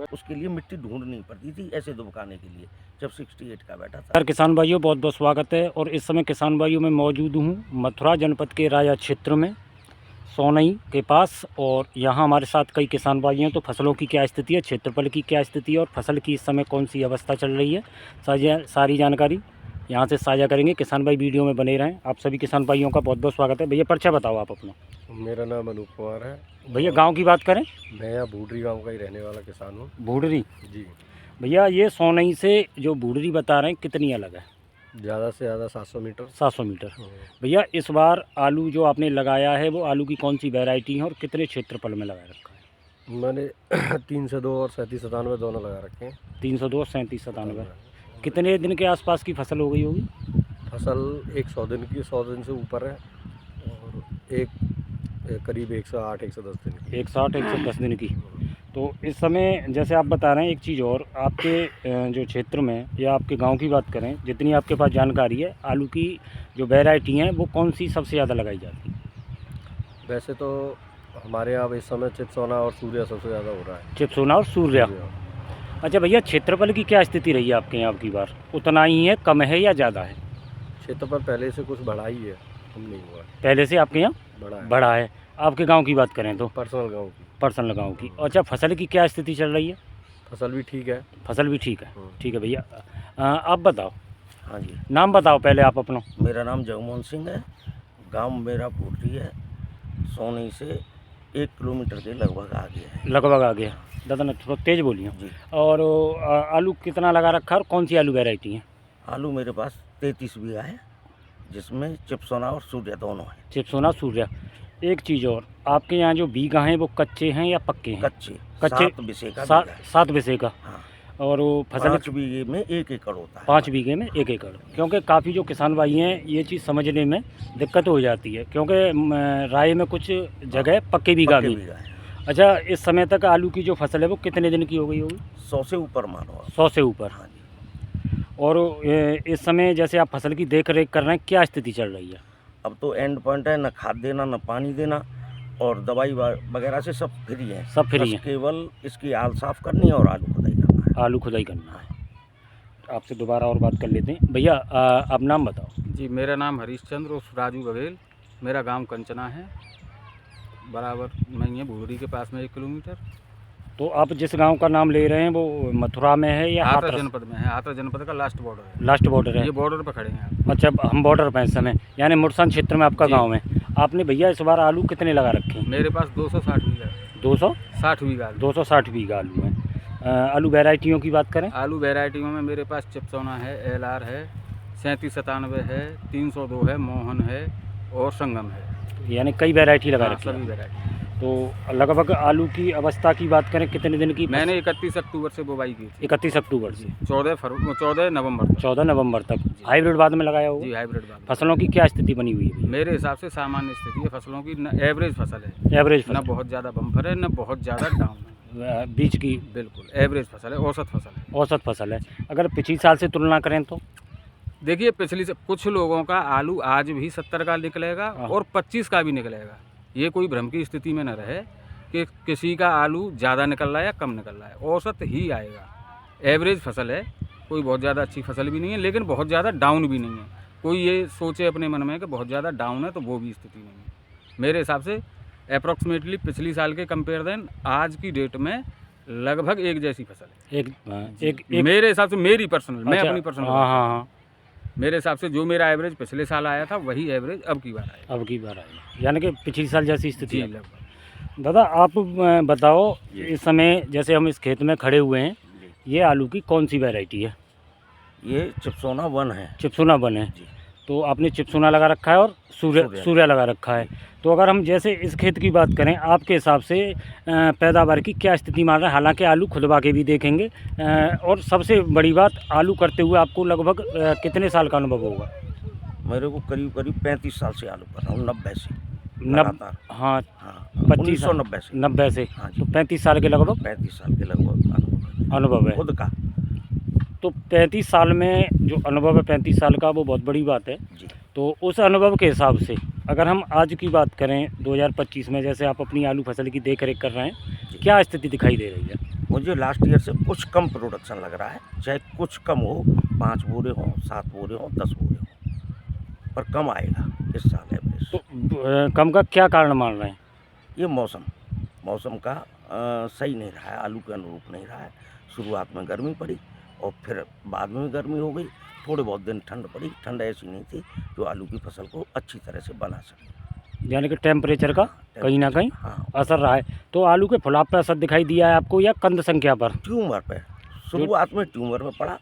उसके लिए मिट्टी ढूंढनी पड़ती थी ऐसे दुबकाने के लिए, जब 68 का बैठा था। सर किसान भाइयों बहुत बहुत स्वागत है। और इस समय किसान भाइयों में मौजूद हूँ मथुरा जनपद के राजा क्षेत्र में सोनई के पास। और यहाँ हमारे साथ कई किसान भाई हैं। तो फसलों की क्या स्थिति है, क्षेत्रफल की क्या स्थिति है और फसल की इस समय कौन सी अवस्था चल रही है, सारी जानकारी यहाँ से साझा करेंगे। किसान भाई वीडियो में बने रहें। आप सभी किसान भाइयों का बहुत बहुत स्वागत है। भैया परिचय बताओ आप अपना। मेरा नाम अनूप कुमार है। भैया गांव की बात करें, मैं यहाँ बूडरी गांव का ही रहने वाला किसान हूँ। बूडरी जी। भैया ये सोनई से जो बूडरी बता रहे हैं कितनी अलग है? ज़्यादा से ज़्यादा 700 मीटर। 700 मीटर। भैया इस बार आलू जो आपने लगाया है वो आलू की कौन सी वैरायटी है और कितने क्षेत्रफल में लगा रखा है? मैंने 302 और 3797 दोनों लगा रखे हैं। 302 3797। कितने दिन के आसपास की फसल हो गई होगी? फसल 100 दिन की, 100 दिन से ऊपर है और एक करीब 108 110 दिन की। 160 110 दिन की। तो इस समय जैसे आप बता रहे हैं, एक चीज़ और आपके जो क्षेत्र में या आपके गांव की बात करें, जितनी आपके पास जानकारी है, आलू की जो वैरायटी हैं वो कौन सी सबसे ज़्यादा लगाई जाती है? वैसे तो हमारे यहाँ इस समय चिपसोना और सूर्या सबसे ज़्यादा हो रहा है। चिपसोना और सूर्या। अच्छा भैया क्षेत्रफल की क्या स्थिति रही है आपके यहाँ की बार? उतना ही है, कम है या ज़्यादा है? क्षेत्रफल पहले से कुछ बढ़ा ही है, कम नहीं हुआ है। पहले से आपके यहाँ बढ़ा है। आपके गांव की बात करें तो पर्सनल गाँव की। पर्सनल गांव की। अच्छा फसल की क्या स्थिति चल रही है? फसल भी ठीक है। फसल भी ठीक है। ठीक है भैया आप बताओ। हाँ जी, नाम बताओ पहले आप अपना। मेरा नाम जगमोहन सिंह है। गांव मेरा बूडरी है, सोनई से 1 किलोमीटर के लगभग आगे है। लगभग आ गया। दादा ना थोड़ा तेज़ बोलिए। जी। और आलू कितना लगा रखा है और कौन सी आलू वैरायटी है? आलू मेरे पास 33 बीघा है, जिसमें चिपसोना और सूर्या दोनों है। चिपसोना सूर्या। एक चीज़ और, आपके यहाँ जो बीघा हैं वो कच्चे हैं या पक्के हैं? कच्चे। कच्चे 7 बीघे का बीघा है। 7 बीघे का। हाँ। और वो फसल 5 बीघे में 1 एकड़ होता है। 5 बीघे में 1 एकड़। क्योंकि काफ़ी जो किसान भाई हैं ये चीज़ समझने में दिक्कत हो जाती है, क्योंकि राय में कुछ जगह पक्के बीघा भी। बीघा है। अच्छा इस समय तक आलू की जो फसल है वो कितने दिन की हो गई होगी? 100 से ऊपर मानो। 100 से ऊपर। हाँ जी। और इस समय जैसे आप फसल की देख रेख कर रहे हैं, क्या स्थिति चल रही है? अब तो एंड पॉइंट है, न खाद देना न पानी देना और दवाई वगैरह से सब फ्री है। सब फ्री बस है। केवल इसकी आल साफ करनी है और आलू खुदाई करना है। आलू खुदाई करना है। आपसे दोबारा और बात कर लेते हैं। भैया आप नाम बताओ। जी, मेरा नाम हरीशचंद्र उर्फ राजू बघेल। मेरा गांव कंचना है, बराबर नहीं है, बूडरी के पास में 1 किलोमीटर। तो आप जिस गांव का नाम ले रहे हैं वो मथुरा में है या हाथरस हाथरस? जनपद में है। हाथरस जनपद का लास्ट बॉर्डर है। लास्ट बॉर्डर है। ये बॉर्डर पर खड़े हैं आप। अच्छा हम बॉर्डर पर हैं इस समय, यानी मुरसान क्षेत्र में आपका जी। गांव है। आपने भैया इस बार आलू कितने लगा रखे हैं? मेरे पास 260 बीघा है। 260 बीघा आलू। 260 बीघा आलू है। आलू वैरायटियों की बात करें? आलू वेराइटियों में मेरे पास चिपसोना है, LR है, 3797 है, 302 है, मोहन है और संगम है। यानी कई वैरायटी लगा हाँ, रखी है। सभी वेराइटी। तो लगभग आलू की अवस्था की बात करें कितने दिन की? मैंने 31 अक्टूबर से बुवाई की थी। 31 अक्टूबर से 14 नवंबर तक। 14 नवंबर तक। हाइब्रिड बाद में लगाया जी, होगा। हाइब्रिड बात। फसलों की क्या स्थिति बनी हुई है भैया? मेरे हिसाब से सामान्य स्थिति है फसलों की। एवरेज फसल है, एवरेज न बहुत ज़्यादा बम्पर है, न बहुत ज़्यादा डाउन है। बीच की बिल्कुल एवरेज फसल है, औसत फसल है। औसत फसल है। अगर पिछली साल से तुलना करें तो देखिए पिछली से कुछ लोगों का आलू आज भी 70 का निकलेगा और 25 का भी निकलेगा। ये कोई भ्रम की स्थिति में न रहे कि किसी का आलू ज़्यादा निकल रहा है या कम निकल रहा है। औसत ही आएगा। एवरेज फसल है, कोई बहुत ज़्यादा अच्छी फसल भी नहीं है, लेकिन बहुत ज़्यादा डाउन भी नहीं है। कोई ये सोचे अपने मन में कि बहुत ज़्यादा डाउन है, तो वो भी स्थिति नहीं है। मेरे हिसाब से अप्रॉक्सीमेटली पिछली साल के कंपेयर देन आज की डेट में लगभग एक जैसी फसल है। एक मेरे हिसाब से, मेरी पर्सनल, मैं अच्छा, अपनी पर्सनल, हाँ मेरे हिसाब से जो मेरा एवरेज पिछले साल आया था वही एवरेज अब की बार आया। अब की बार आई, यानी कि पिछली साल जैसी स्थिति जी है। लगभग। दादा आप बताओ, इस समय जैसे हम इस खेत में खड़े हुए हैं, ये आलू की कौन सी वैरायटी है? ये चिपसोना 1 है। चिपसोना 1 है। जी। तो आपने चिपसोना लगा रखा है और सूर्या लगा रखा है। तो अगर हम जैसे इस खेत की बात करें, आपके हिसाब से पैदावार की क्या स्थिति मान रहे हैं? हालांकि आलू खुदवा के भी देखेंगे। और सबसे बड़ी बात, आलू करते हुए आपको लगभग कितने साल का अनुभव होगा? मेरे को करीब 35 साल से आलू कर रहा हूँ, 90 से। हाँ 25 90 से। 90 से। हाँ जी। तो 35 साल के लगभग 35 साल के लगभग अनुभव है खुद का। तो 35 साल में जो अनुभव है 35 साल का, वो बहुत बड़ी बात है जी। तो उस अनुभव के हिसाब से अगर हम आज की बात करें 2025 में, जैसे आप अपनी आलू फसल की देख रेख कर रहे हैं, क्या स्थिति दिखाई दे रही है? मुझे लास्ट ईयर से कुछ कम प्रोडक्शन लग रहा है, चाहे कुछ कम हो, 5 बोरे हों, 7 बोरे हों, 10 बोरे हों, पर कम आएगा इस साल एवरेज। तो कम का क्या कारण मान रहे हैं? ये मौसम का सही नहीं रहा है, आलू के अनुरूप नहीं रहा है। शुरुआत में गर्मी पड़ी और फिर बाद में गर्मी हो गई, थोड़े बहुत दिन ठंड पड़ी। ठंड ऐसी नहीं थी जो आलू की फसल को अच्छी तरह से बना सके। यानी कि टेम्परेचर का कहीं ना कहीं हाँ, असर रहा है। तो आलू के फुलाव पे असर दिखाई दिया है आपको या कंद संख्या पर? ट्यूमर पे शुरुआत में ट्यूमर में पड़ा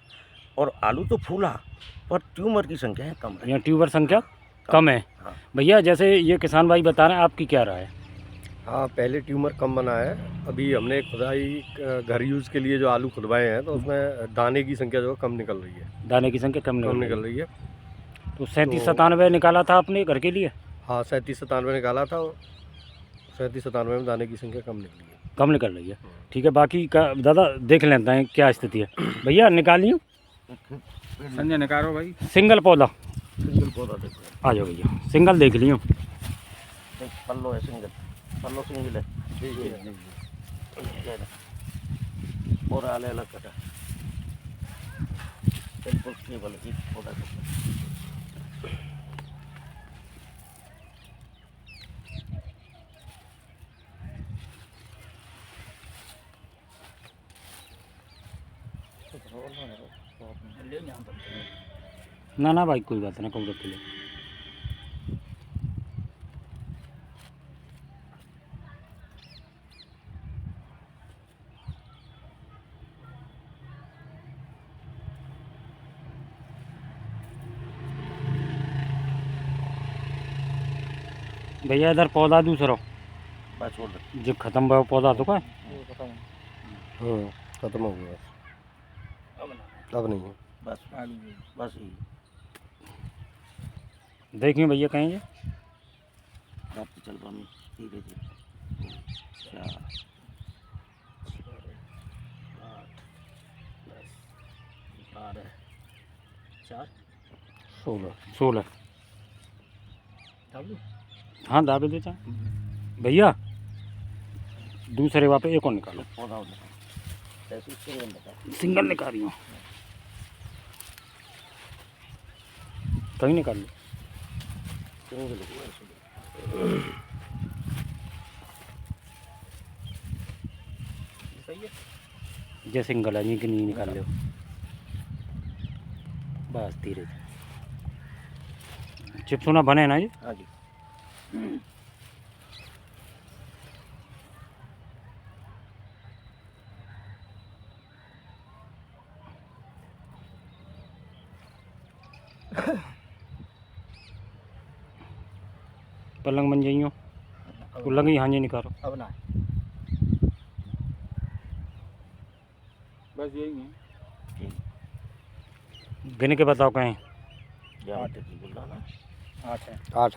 और आलू तो फूला पर ट्यूमर की संख्या कम है। या ट्यूबर संख्या कम है। हाँ। भैया जैसे ये किसान भाई बता रहे हैं, आपकी क्या राय है? हाँ, पहले ट्यूमर कम बना है। अभी हमने खुदाई घर यूज़ के लिए जो आलू खुदवाए हैं तो उसमें दाने की संख्या जो है कम निकल रही है। दाने की संख्या कम निकल रही है। तो 37-97 निकाला था आपने घर के लिए? हाँ, 37-97 निकाला था। 37-97 में दाने की संख्या कम निकली है। कम निकल रही है। ठीक है, बाकी का दादा देख लेते हैं क्या स्थिति है। भैया निकालिए, संजय निकालो भाई। सिंगल पौधा सिंगल पौधा देखो, आ जाओ भैया, सिंगल देख लियो। पल्लो है सिंगल, पल्लो सिंगल है और आले अलग कटा बिल्कुल केवल एक पौधा। ना भाई कोई बात नहीं, कब रख लो। भैया इधर पौधा दूसरा बस छोड़ दे, जो खत्म हुआ पौधा तो का खत्म हो गया, अब नहीं है। बस बस यही देखिए भैया कहेंगे रात चल रहा धीरे धीरे 4 8 10 12 16 हाँ दाबे दे चाहे भैया। दूसरे वहाँ पे एक और निकालो, पौधा ऐसे बता सिंगल निकाल रही हूँ, कहीं निकाल लो। सिंगल जे सिंगल है कि नहीं निकाल लो, बस धीरे धीरे। चिप्स होना बने ना जी? हाँ जी। पलंग बन जाइयो, पलंग ही हाँ जी निकालो। अब ना बस यही है। गिन के बताओ कहीं। 8 की बोला ना, 8 8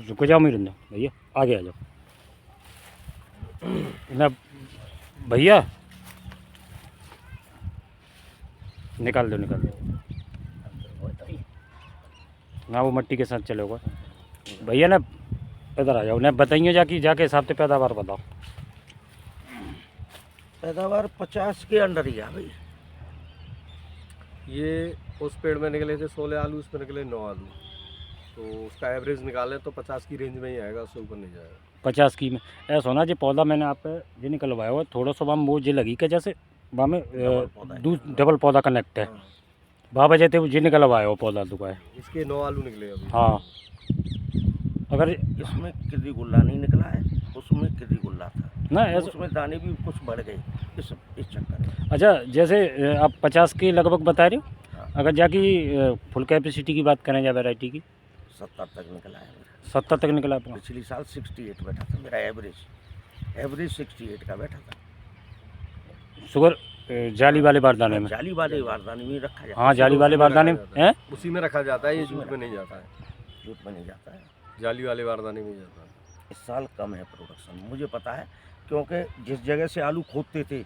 रुको जाओ मेरे भैया, आगे आ जाओ ना भैया, निकाल दो ना, वो मट्टी के साथ चलेगा भैया ना। इधर आ जाओ ना, बताइए जाके हिसाब से पैदावार बताओ। पैदावार 50 के अंडर ही है भाई। ये उस पेड़ में निकले थे 16 आलू, उसमें निकले 9 आलू, तो उसका एवरेज निकालें तो 50 की रेंज में ही आएगा, उससे ऊपर नहीं जाएगा। 50 की में ऐसा होना जो पौधा मैंने आप जो निकलवाया हुआ थोड़ा सा वहाँ वो जो लगी क्या जैसे वहाँ में डबल पौधा कनेक्ट है, बाबा जैसे वो जो निकलवाया हो पौधा दुका है। इसके 9 आलू निकले अभी। हाँ, अगर इसमें किर्री गुल्ला नहीं निकला है, उसमें किर्री गुल्ला था ना ऐसा। उसमें दाने भी कुछ बढ़ गए इस चक्कर में। अच्छा, जैसे आप 50 के लगभग बता रहे हो, हाँ। अगर जाकि फुल कैपेसिटी की बात करें या वैरायटी की, 70 तक निकला है मेरा। 70 तक निकला अपना। पिछली साल 68 बैठा था मेरा एवरेज 68 का बैठा था। शुगर जाली वाले बारदाने में, जाली वाले बारदाने में रखा जाता हाँ जाली वाले बारदाने में हैं, उसी में रखा जाता है, ये जूट में नहीं जाता है, जूट में नहीं जाता है। जाली वाले बारदाने में ही जाता है। इस साल कम है प्रोडक्शन, मुझे पता है, क्योंकि जिस जगह से आलू खोदते थे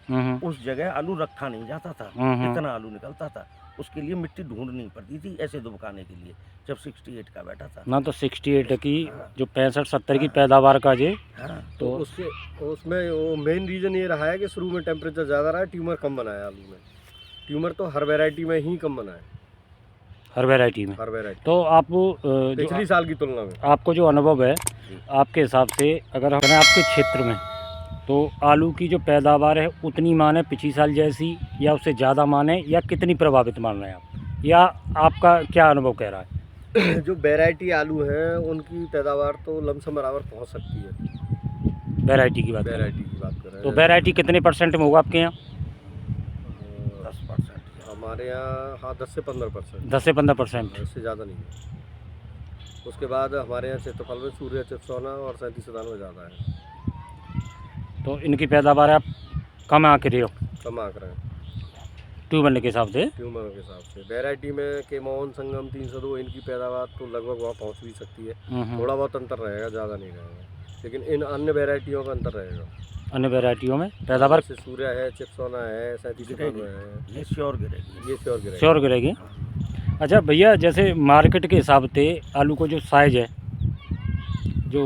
उस जगह आलू रखा नहीं जाता था, इतना आलू निकलता था। उसके लिए मिट्टी ढूंढनी पड़ती थी ऐसे दुबकाने के लिए, जब 68 का बैठा था। ना तो 68 की जो 65-70 की पैदावार का जे हाँ, तो उसमें वो मेन रीज़न ये रहा है कि शुरू में टेम्परेचर ज़्यादा रहा है, ट्यूमर कम बना है आलू में। ट्यूमर तो हर वैरायटी में ही कम बना है, हर वैरायटी में। हर वैरायटी तो आप पिछली साल की तुलना में। आपको जो अनुभव है आपके हिसाब से, अगर हम आपके क्षेत्र में तो आलू की जो पैदावार है उतनी माने पिछली साल जैसी, या उससे ज़्यादा माने, या कितनी प्रभावित मान रहे हैं आप, या आपका क्या अनुभव कह रहा है? जो वैरायटी आलू हैं उनकी पैदावार तो लमसम बराबर पहुंच सकती है। वैरायटी की बात करें वैरायटी की बात कर रहे हैं तो वैरायटी कितने % में होगा आपके यहाँ? 10%। हमारे यहाँ हाँ 10 से 15%। 10 से 15%। इससे ज़्यादा नहीं है। उसके बाद हमारे यहाँ क्षेत्रफल में सूर्य चिपसोना और 37 ज़्यादा है। तो इनकी पैदावार आप कम आँक रहे हो कम आँक रहे हैं ट्यूबर के हिसाब से? ट्यूमरों के हिसाब से। वैरायटी में केमोन, संगम, 302 इनकी पैदावार तो लगभग वहाँ पहुँच भी सकती है। थोड़ा बहुत अंतर रहेगा, ज़्यादा नहीं रहेगा, लेकिन इन अन्य वैरायटियों का अंतर रहेगा। अन्य वैरायटियों में पैदावार जैसे सूर्य है, चिपसोना है, 37 है, ये श्योर गिरेगी, ये श्योर गिरेगा। श्योर गिरेगी। अच्छा भैया, जैसे मार्केट के हिसाब से आलू को जो साइज है, जो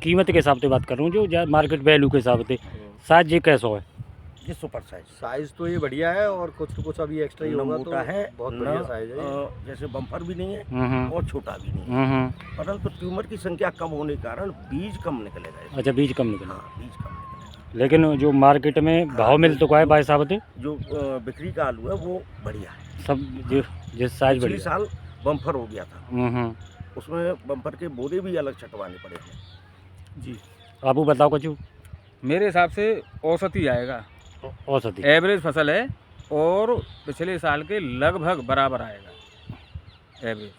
कीमत के हिसाब से बात कर रहा हूँ, जो मार्केट वैल्यू के हिसाब से साइज ये कैसा है? ये सुपर साइज। साइज तो ये बढ़िया है, और कुछ अभी एक्स्ट्रा ही होगा, मोटा तो है, बहुत बढ़िया साइज है। जैसे बम्पर भी नहीं है और छोटा भी नहीं है, परंतु ट्यूमर की संख्या कम होने के कारण बीज कम निकलेगा इसमें। अच्छा, बीज कम निकला। हाँ, बीज कम निकलेगा। लेकिन जो मार्केट में भाव मिल तो का है भाई साहब थे? जो बिक्री का आलू है वो बढ़िया है। सब जिस साइज पिछली बढ़िया। साल बम्पर हो गया था, उसमें बम्पर के बोरे भी अलग छटवाने पड़े हैं। जी, आपको बताओ कुछ। मेरे हिसाब से औसत ही आएगा, औसत एवरेज फसल है, और पिछले साल के लगभग बराबर आएगा एवरेज।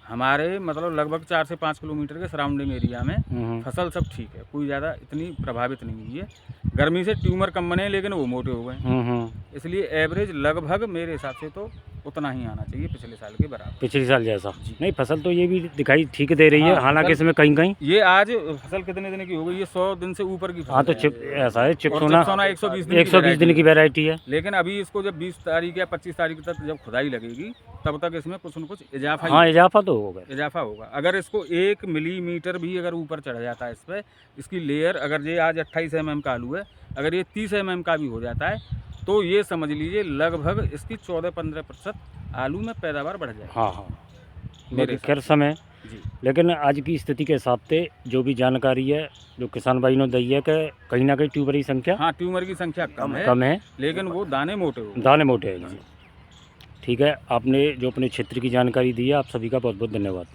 हमारे मतलब लगभग 4 से 5 किलोमीटर के सराउंडिंग एरिया में फसल सब ठीक है, कोई ज़्यादा इतनी प्रभावित नहीं हुई है। गर्मी से ट्यूमर कम बने लेकिन वो मोटे हो गए, इसलिए एवरेज लगभग मेरे हिसाब से तो उतना ही आना चाहिए पिछले साल के बराबर। पिछले साल जैसा नहीं, फसल तो ये भी दिखाई ठीक दे रही है। हाँ, हालांकि इसमें कहीं कहीं ये आज फसल कितने दिन की हो गई? ये 100 दिन से ऊपर की फसल हाँ, तो है। ऐसा है, और चिपसोना 120 दिन की वैरायटी है। लेकिन अभी इसको जब 20 तारीख या 25 तारीख तक जब खुदाई लगेगी, तब तक इसमें कुछ न कुछ इजाफा हाँ, इजाफा तो होगा। इजाफा होगा। अगर इसको 1 मिलीमीटर भी अगर ऊपर चढ़ जाता है, इस पर इसकी लेयर, अगर ये आज 28 mm का आलू है, अगर ये 30 mm का भी हो जाता है, तो ये समझ लीजिए लगभग इसकी 14-15% आलू में पैदावार बढ़ जाएगी। हाँ, मेरे खैर समय जी। लेकिन आज की स्थिति के हिसाब से जो भी जानकारी है जो किसान भाई ने दी है कि कहीं ना कहीं ट्यूबर की संख्या हाँ, ट्यूमर की संख्या कम है, लेकिन वो दाने मोटे हो। दाने मोटे हैं। ठीक है, आपने जो अपने क्षेत्र की जानकारी दी है, आप सभी का बहुत बहुत धन्यवाद।